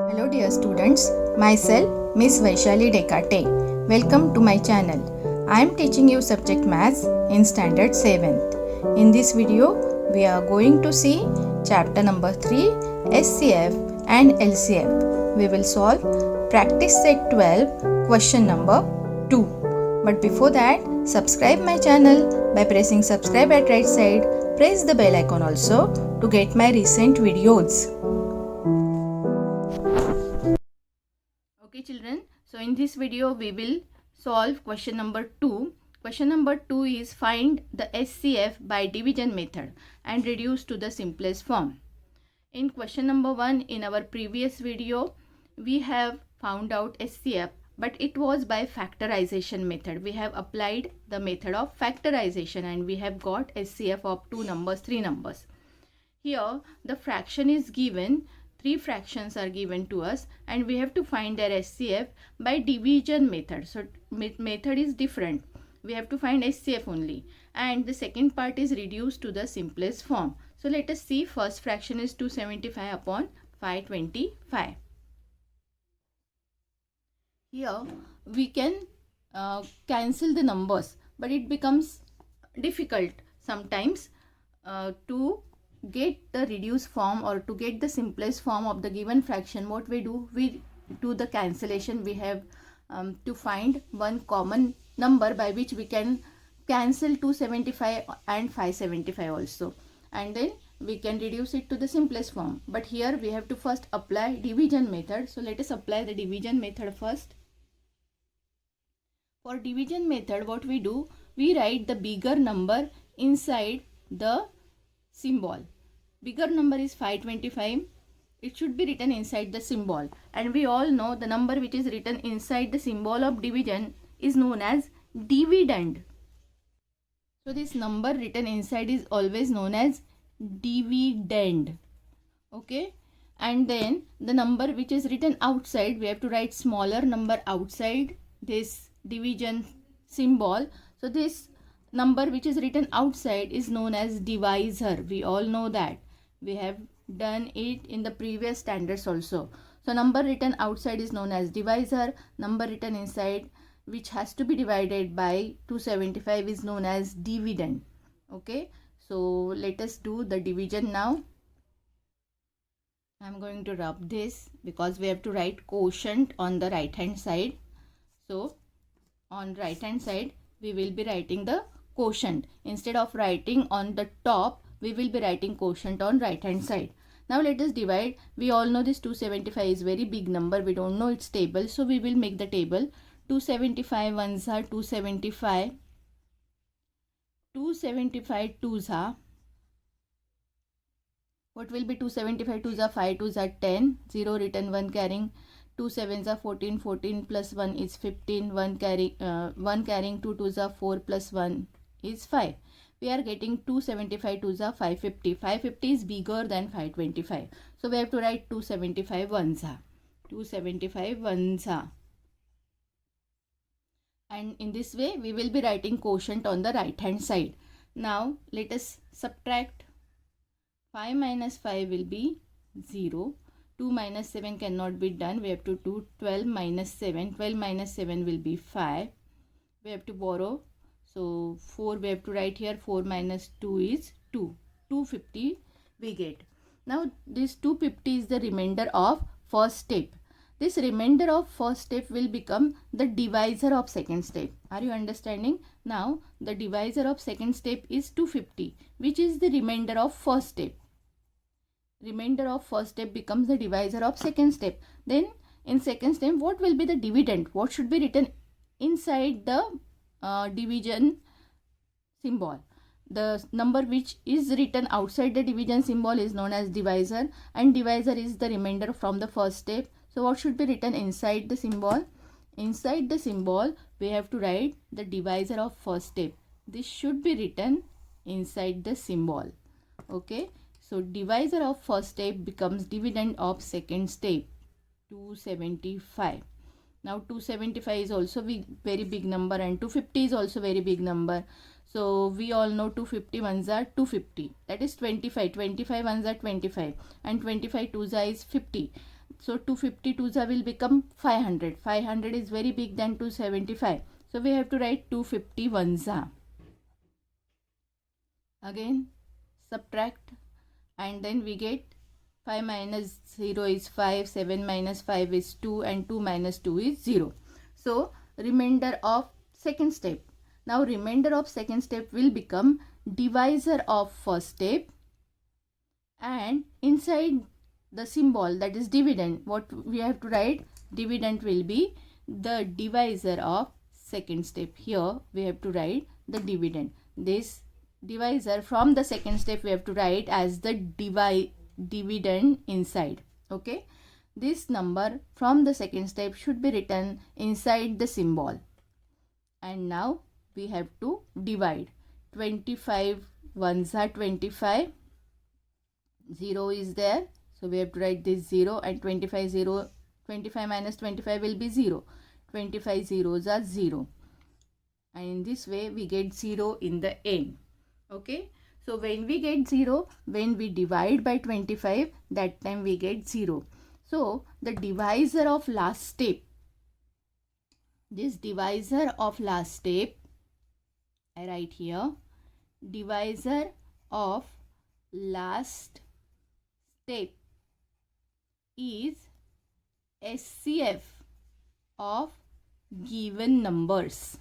Hello dear students, myself Miss Vaishali Dekate. Welcome to my channel. I am teaching you subject Maths in Standard 7th. In this video, we are going to see chapter number 3 SCF and LCF. We will solve practice set 12 question number 2. But before that, subscribe my channel by pressing subscribe at right side. Press the bell icon also to get my recent videos. Okay children, so in this video we will solve question number 2. Question number 2 is find the SCF by division method and reduce to the simplest form. In question number 1 in our previous video we have found out SCF, but it was by factorization method. We have applied the method of factorization and we have got SCF of 2 numbers, 3 numbers. Here the fraction is given, 3 fractions are given to us and we have to find their SCF by division method. So method is different. We have to find SCF only, and the second part is reduced to the simplest form. So let us see. First fraction is 275 upon 525. Here we can cancel the numbers, but it becomes difficult sometimes to get the reduced form or to get the simplest form of the given fraction. What we do the cancellation. We have to find one common number by which we can cancel 275 and 575 also, and then we can reduce it to the simplest form. But here we have to first apply division method. So let us apply the division method first. For division method, what we do, we write the bigger number inside the symbol. Bigger number is 525. It should be written inside the symbol, and we all know the number which is written inside the symbol of division is known as dividend. So this number written inside is always known as dividend. Okay, and then the number which is written outside, we have to write smaller number outside this division symbol. So this number which is written outside is known as divisor. We all know that. We have done it in the previous standards also. So number written outside is known as divisor. Number written inside which has to be divided by 275 is known as dividend. Okay, so let us do the division now. I am going to rub this because we have to write quotient on the right hand side. So on right hand side we will be writing the quotient. Instead of writing on the top, we will be writing quotient on right hand side. Now let us divide. We all know this 275 is very big number. We don't know its table, so we will make the table. 275 ones are 275. 275 twos are. What will be 275 twos are 5 twos are 10. 0 written, 1 carrying. 2 sevens are 14. 14 plus 1 is 15. 1 carrying 2 twos are 4 plus 1 is 5. We are getting 275 twos are 550. 550 is bigger than 525. So we have to write 275 ones are. 275 ones are. And in this way we will be writing quotient on the right hand side. Now let us subtract. 5 minus 5 will be 0. 2 minus 7 cannot be done. We have to do 12 minus 7. 12 minus 7 will be 5. We have to borrow. So 4 we have to write here. 4 minus 2 is 2. 250 we get. Now this 250 is the remainder of first step. This remainder of first step will become the divisor of second step. Are you understanding? Now the divisor of second step is 250, which is the remainder of first step. Remainder of first step becomes the divisor of second step. Then in second step, what will be the dividend? What should be written inside the division symbol? The number which is written outside the division symbol is known as divisor, and divisor is the remainder from the first step. So what should be written inside the symbol? Inside the symbol we have to write the divisor of first step. This should be written inside the symbol. Okay, so divisor of first step becomes dividend of second step. 275. Now 275 is also very big number, and 250 is also very big number. So we all know 250 ones are 250. That is 25. 25 ones are 25. And 25 twos are is 50. So 252 will become 500. 500 is very big than 275. So we have to write 251. Again subtract, and then we get 5 minus 0 is 5, 7 minus 5 is 2, and 2 minus 2 is 0. So remainder of second step. Now remainder of second step will become divisor of first step, and inside the symbol, that is dividend, what we have to write, dividend will be the divisor of second step. Here we have to write the dividend. This divisor from the second step we have to write as the dividend inside. Okay, this number from the second step should be written inside the symbol. And now we have to divide. 25 ones are 25, 0 is there, so we have to write this 0, and 25 minus 25 will be 0. 25 zeros are 0, and in this way we get 0 in the end. Okay, so when we get 0, when we divide by 25, that time we get 0. So the divisor of last step, this divisor of last step, I write here, divisor of last step is SCF of given numbers.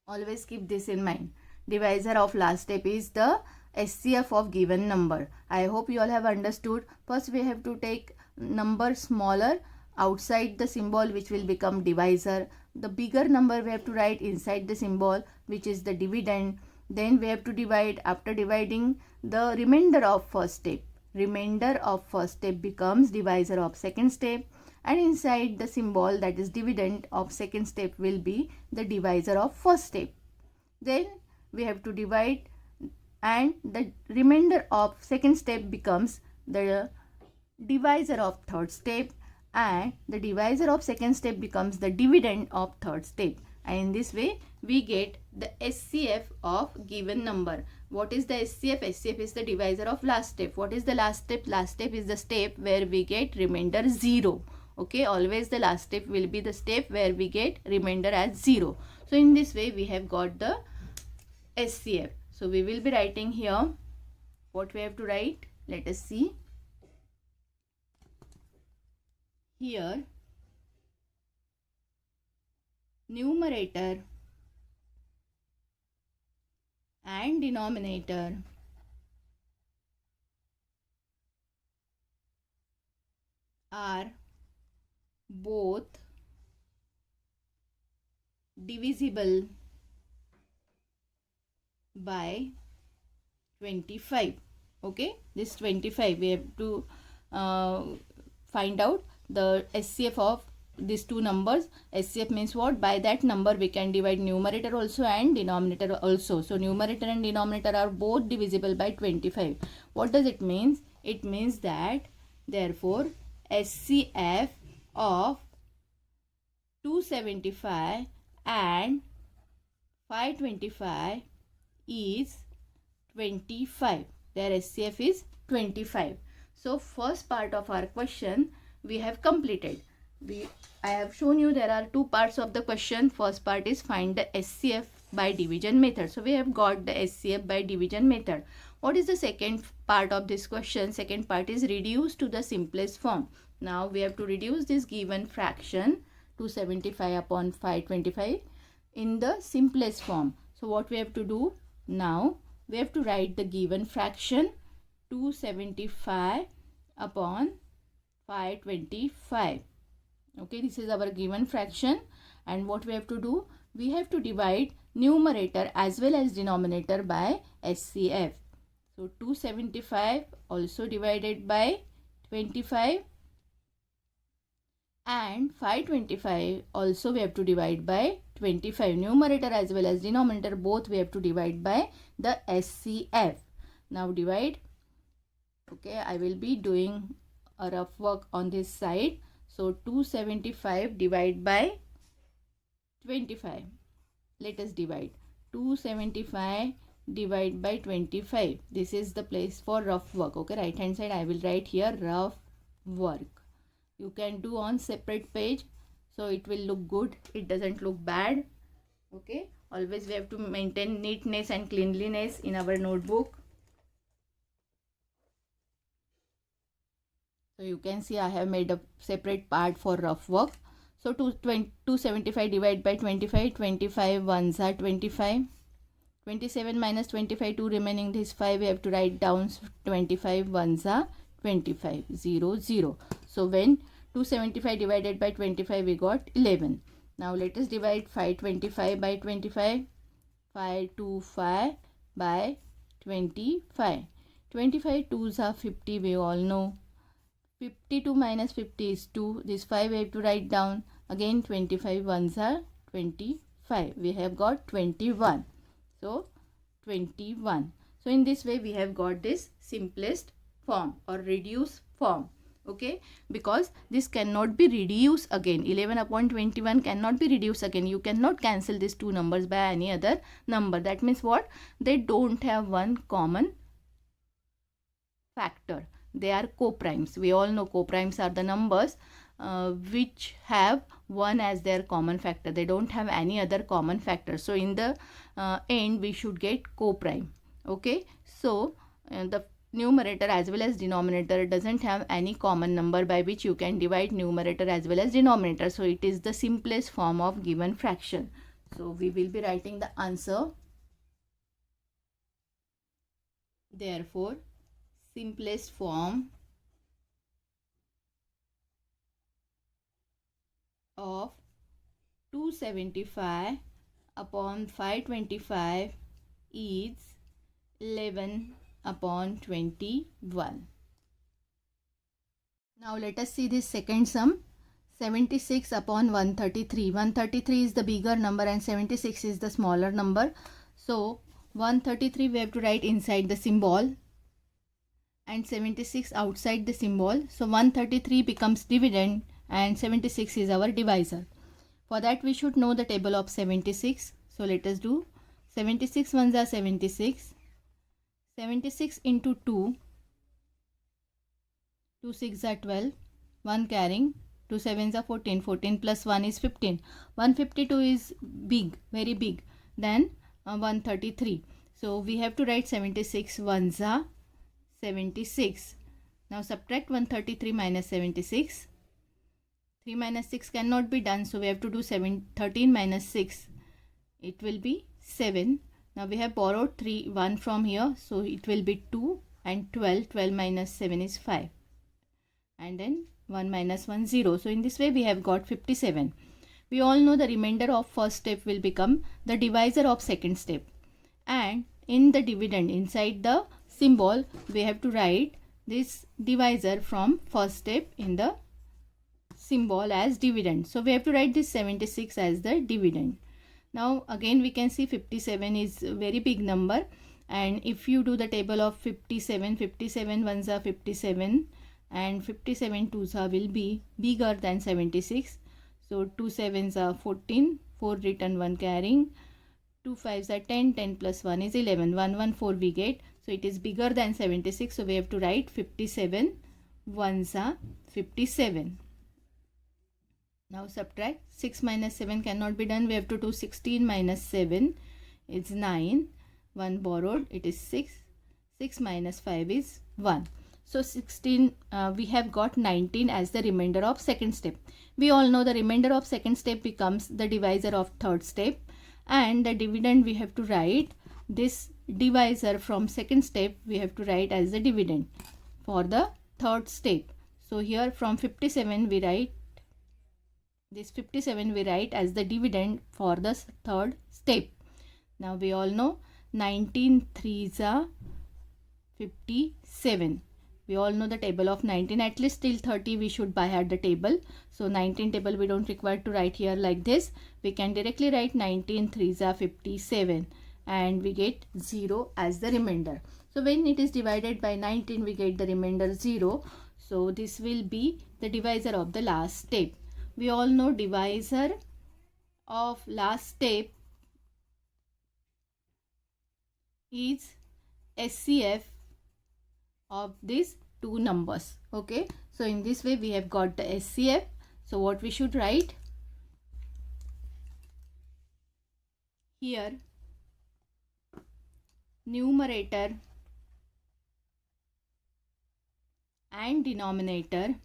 Always keep this in mind. Divisor of last step is the SCF of given number. I hope you all have understood. First we have to take number smaller outside the symbol, which will become divisor. The bigger number we have to write inside the symbol, which is the dividend. Then we have to divide. After dividing, the remainder of first step. Remainder of first step becomes divisor of second step, and inside the symbol, that is dividend of second step, will be the divisor of first step. Then we have to divide, and the remainder of second step becomes the divisor of third step, and the divisor of second step becomes the dividend of third step. And in this way we get the SCF of given number. What is the SCF? SCF is the divisor of last step. What is the last step? Last step is the step where we get remainder 0. Okay, always the last step will be the step where we get remainder as 0. So in this way we have got the SCF. So we will be writing here what we have to write. Let us see. Here numerator and denominator are both divisible by 25. Okay, this 25 we have to find out the SCF of these two numbers. SCF means what? By that number we can divide numerator also and denominator also. So numerator and denominator are both divisible by 25. What does it mean? It means that therefore SCF of 275 and 525 is 25. Their SCF is 25. So first part of our question we have completed. I have shown you there are two parts of the question. First part is find the SCF by division method. So we have got the SCF by division method. What is the second part of this question? Second part is reduce to the simplest form. Now we have to reduce this given fraction 275 upon 525 in the simplest form. So what we have to do now? We have to write the given fraction 275 upon 525. Okay, this is our given fraction, and what we have to do? We have to divide numerator as well as denominator by SCF. So 275 also divided by 25, and 525 also we have to divide by 25. Numerator as well as denominator both we have to divide by the SCF. Now divide. Okay, I will be doing a rough work on this side. So 275 divided by 25. Let us divide. 275 divide by 25. This is the place for rough work. Okay, right hand side I will write here rough work. You can do on separate page, so it will look good, it doesn't look bad. Okay, always we have to maintain neatness and cleanliness in our notebook. So you can see I have made a separate part for rough work. So 275 divided by 25, 25 ones are 25. 27 minus 25, 2 remaining, this 5 we have to write down. 25 ones are 25, 0, 0. So when 275 divided by 25, we got 11. Now let us divide 525 by 25. 525 by 25. 25 2s are 50, we all know. 52 minus 50 is 2. This 5 we have to write down. Again 25 ones are 25. We have got 21. So 21. So in this way we have got this simplest form or reduced form. Okay, because this cannot be reduced again. 11 upon 21 cannot be reduced again. You cannot cancel these two numbers by any other number. That means what? They don't have one common factor. They are co-primes. We all know co-primes are the numbers which have 1 as their common factor. They don't have any other common factor. So in the end we should get co-prime. Okay, so the numerator as well as denominator doesn't have any common number by which you can divide numerator as well as denominator. So it is the simplest form of given fraction. So we will be writing the answer. Therefore, simplest form of 275 upon 525 is 11 upon 21. Now let us see this second sum. 76 upon 133. 133 is the bigger number and 76 is the smaller number. So 133 we have to write inside the symbol and 76 outside the symbol. So 133 becomes dividend and 76 is our divisor. For that we should know the table of 76. So let us do 76 ones are 76. 76 into 2. 2 6 are 12. 1 carrying. 2 7s are 14. 14 plus 1 is 15. 152 is big, very big, than 133. So we have to write 76 ones are 76. Now subtract 133 minus 76. 3 minus 6 cannot be done. So we have to do 13 minus 6. It will be 7. Now we have borrowed 1 from here. So it will be 2 and 12. 12 minus 7 is 5. And then 1 minus 1 0. So in this way we have got 57. We all know the remainder of first step will become the divisor of second step. And in the dividend inside the symbol we have to write this divisor from first step in the symbol as dividend. So we have to write this 76 as the dividend. Now again we can see 57 is a very big number, and if you do the table of 57, 57 ones are 57 and 57 twos are will be bigger than 76. So 2 7s are 14, 4 written, 1 carrying, 2 5s are 10, 10 plus 1 is 11, 114 we get. So it is bigger than 76. So we have to write 57 ones are 57. Now subtract. 6 minus 7 cannot be done. We have to do 16 minus 7 is 9. 1 borrowed, it is 6. 6 minus 5 is 1. So 16, we have got 19 as the remainder of second step. We all know the remainder of second step becomes the divisor of third step, and the dividend we have to write this divisor from second step we have to write as the dividend for the third step. So here from 57 we write this 57 we write as the dividend for the third step. Now we all know 19 threes are 57. We all know the table of 19. At least till 30 we should by heart the table. So 19 table we don't require to write here like this. We can directly write 19 threes are 57 and we get 0 as the remainder. So when it is divided by 19 we get the remainder 0. So this will be the divisor of the last step. We all know divisor of last step is SCF of these two numbers. Okay, so in this way we have got the SCF. So what we should write here, numerator and denominator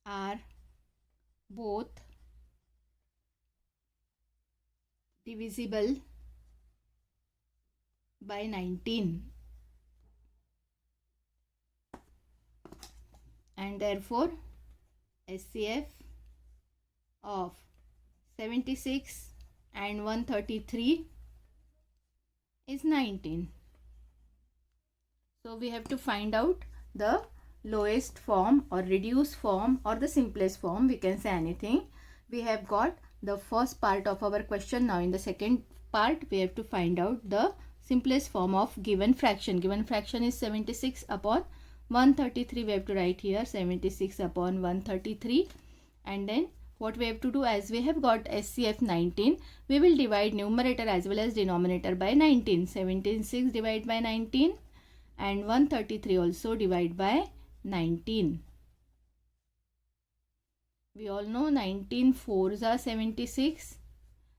are both divisible by 19, and therefore SCF of 76 and 133 is 19. So we have to find out the lowest form or reduced form or the simplest form, we can say anything. We have got the first part of our question. Now in the second part we have to find out the simplest form of given fraction. Given fraction is 76 upon 133. We have to write here 76 upon 133, and then what we have to do, as we have got SCF 19, we will divide numerator as well as denominator by 19. 76 divided by 19 and 133 also divide by 19. We all know 19 4s are 76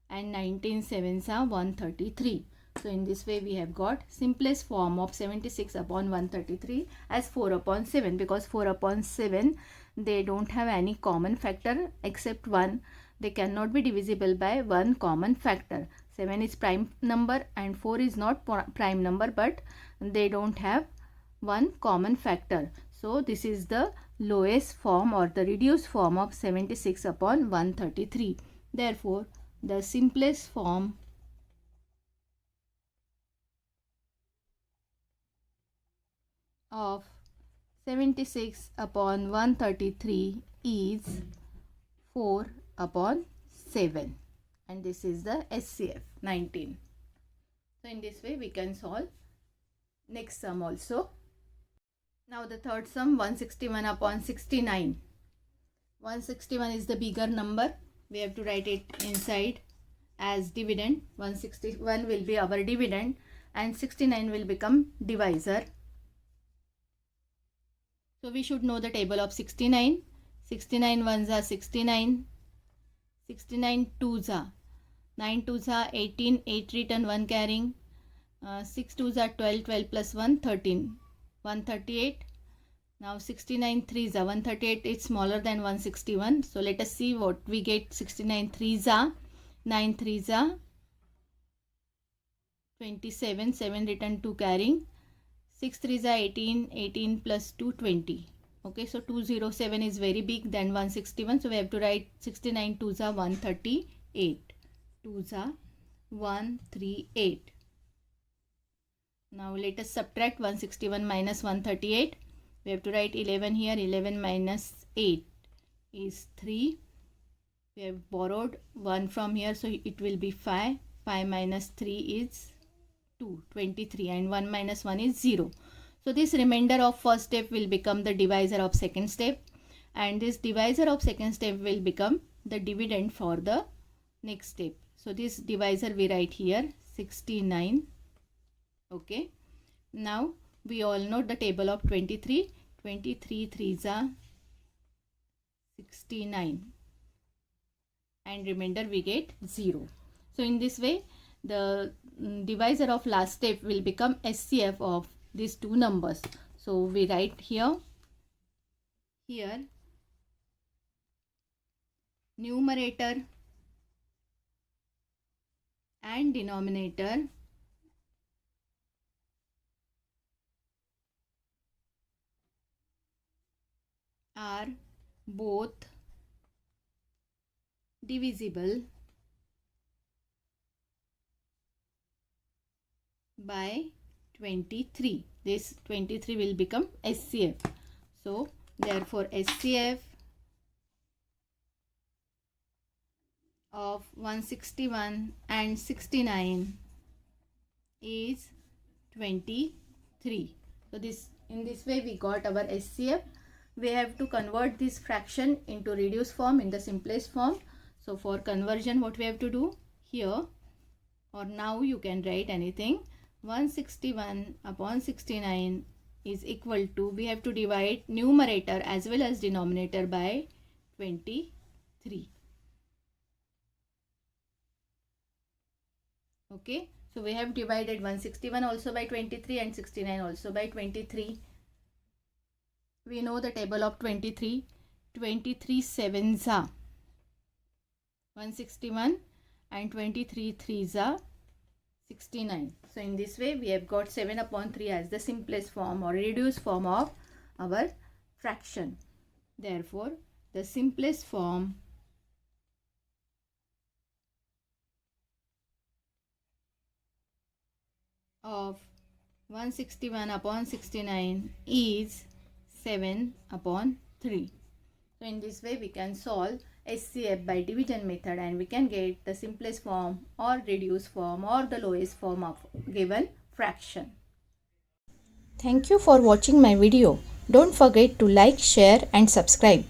and 19 7s are 133. So in this way we have got simplest form of 76 upon 133 as 4 upon 7, because 4 upon 7 they don't have any common factor except 1. They cannot be divisible by one common factor. 7 is prime number and 4 is not prime number, but they don't have one common factor. So this is the lowest form or the reduced form of 76 upon 133. Therefore the simplest form of 76 upon 133 is 4 upon 7, and this is the SCF 19. So in this way we can solve next sum also. Now the third sum, 161 upon 69. 161 is the bigger number. We have to write it inside as dividend. 161 will be our dividend and 69 will become divisor. So we should know the table of 69. 69 ones are 69. 69 twos are 9 twos are 18. 8 return 1 carrying. 6 twos are 12. 12 plus 1 13. 138. Now 69 threes are 138 is smaller than 161. So let us see what we get. 69 threes are 9 threes are 27. 7 return 2 carrying. 6 threes are 18. 18 plus 2 20. Okay, so 207 is very big than 161. So we have to write 69 twos are 138. Twos are 138. Now let us subtract 161 minus 138. We have to write 11 here. 11 minus 8 is 3. We have borrowed 1 from here, so it will be 5. 5 minus 3 is 2, 23, and 1 minus 1 is 0. So this remainder of first step will become the divisor of second step, and this divisor of second step will become the dividend for the next step. So this divisor we write here 69. Okay. Now we all know the table of 23. 23 threes are 69 and remainder we get 0. So in this way the divisor of last step will become SCF of these two numbers. So we write here numerator and denominator are both divisible by 23. This 23 will become SCF. So therefore SCF of 161 and 69 is 23. So in this way we got our SCF. We have to convert this fraction into reduced form in the simplest form. So for conversion, what we have to do here, or now you can write anything. 161 upon 69 is equal to, we have to divide numerator as well as denominator by 23. Okay, so we have divided 161 also by 23 and 69 also by 23. We know the table of 23. 23 sevens are 161 and 23 threes are 69. So in this way we have got 7 upon 3 as the simplest form or reduced form of our fraction. Therefore, the simplest form of 161 upon 69 is 7 upon 3. So in this way we can solve SCF by division method and we can get the simplest form or reduced form or the lowest form of given fraction. Thank you for watching my video. Don't forget to like, share and subscribe.